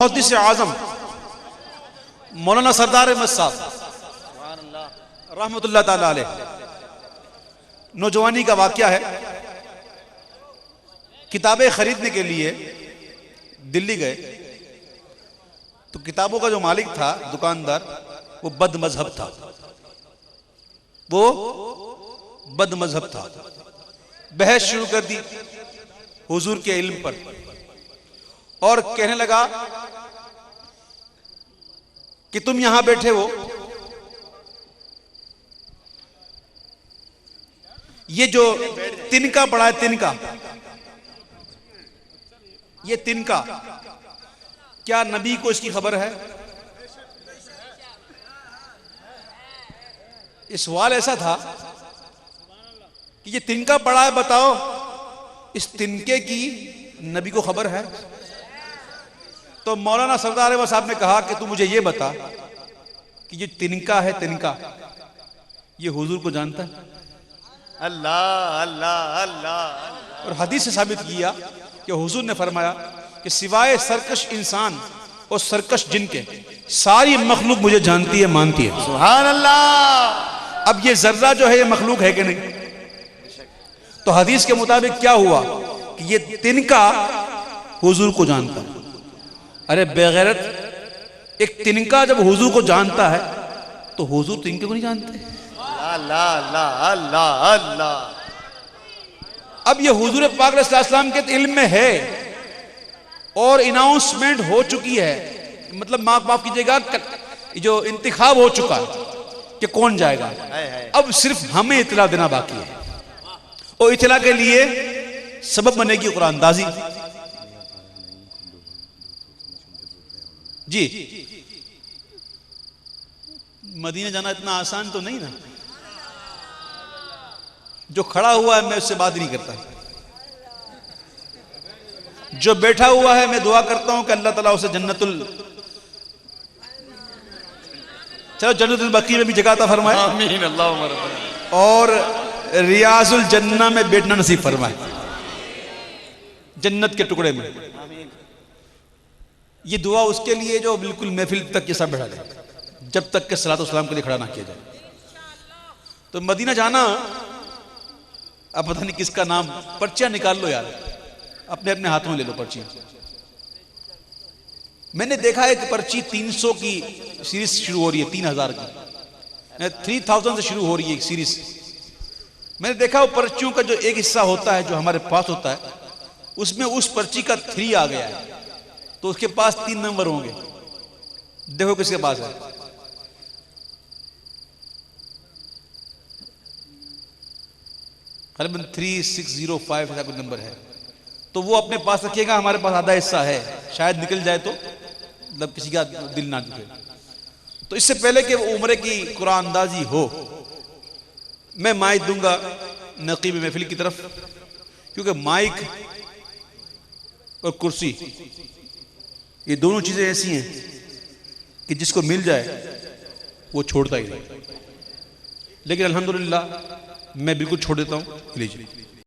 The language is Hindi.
मुहद्दिस आज़म मौलाना सरदार अहमद साहब रहमतुल्लाह ताला अलैह, नौजवानी का वाक़या है। किताबें खरीदने के लिए दिल्ली गए तो किताबों का जो मालिक था, दुकानदार, वो बद मजहब था। वो बद मजहब था। बहस शुरू कर दी हुजूर के इल्म पर और कहने लगा कि तुम यहां बैठे हो, ये जो तिनका पड़ा है, तिनका, ये तिनका, क्या नबी को इसकी खबर है? ये सवाल ऐसा था कि ये तिनका पड़ा है, बताओ इस तिनके की नबी को खबर है? तो मौलाना सरदार अहमद साहब ने कहा कि तू मुझे ये बता कि ये तिनका है, तिनका, ये हुजूर को जानता है? अल्लाह अल्लाह अल्लाह। और हदीस से साबित किया कि हुजूर ने फरमाया कि सिवाय सरकश इंसान और सरकश जिन के सारी मखलूक मुझे जानती है, मानती है। सुभान अल्लाह। अब ये जर्रा जो है ये मखलूक है कि नहीं? तो हदीस के मुताबिक क्या हुआ कि ये तिनका हुजूर को जानता है। अरे बेगैरत, एक तिनका जब हुजूर को जानता है तो हुजूर तिनके को नहीं जानते? अल्लाह अल्लाह अल्लाह अल्लाह। अब ये हुजूर पाक अलैहिस्सलाम के इल्म में है और अनाउंसमेंट हो चुकी है, मतलब माफ कीजिएगा, जो इंतखाब हो चुका है कि कौन जाएगा। अब सिर्फ हमें इत्तला देना बाकी है और इत्तला के लिए सबब बनेगी कुरानदाजी। जी, मदीना जाना इतना आसान तो नहीं ना। जो खड़ा हुआ है मैं उससे बात नहीं करता, जो बैठा हुआ है मैं दुआ करता हूं कि अल्लाह ताला उसे जन्नतुल बकी में भी जगह अता फरमाए, आमीन अल्लाहुम्मा रब्बना, और रियाजुल जन्ना में बैठना नसीब फरमाए, जन्नत के टुकड़े में। ये दुआ उसके लिए जो बिल्कुल महफिल तक ये सब बैठा जाए, जब तक के सलातो सलाम के लिए खड़ा ना किया जाए। तो मदीना जाना, अब पता नहीं किसका नाम, पर्चियां निकाल लो यार, अपने अपने हाथों में ले लो पर्चियां। मैंने देखा है कि पर्ची 300 की सीरीज शुरू हो रही है, 3000 की, 3000 से शुरू हो रही है एक सीरीज। मैंने देखा वो पर्चियों का जो एक हिस्सा होता है जो हमारे पास होता है, उसमें उस पर्ची का 3 आ गया है, तो उसके पास 3 नंबर होंगे। देखो किसके पास है। करीबन 3605 ऐसा कुछ नंबर है, तो वो अपने पास रखिएगा। हमारे पास आधा हिस्सा है, शायद निकल जाए तो, मतलब किसी का दिल ना दुखे। तो इससे पहले कि उम्र की कुरानदाजी हो, मैं माइक दूंगा नकीब महफिल की तरफ, क्योंकि माइक और कुर्सी ये दोनों चीजें ऐसी हैं कि जिसको मिल जाए वो छोड़ता ही नहीं। लेकिन अल्हम्दुलिल्लाह मैं बिल्कुल छोड़ देता हूं। लीजिए।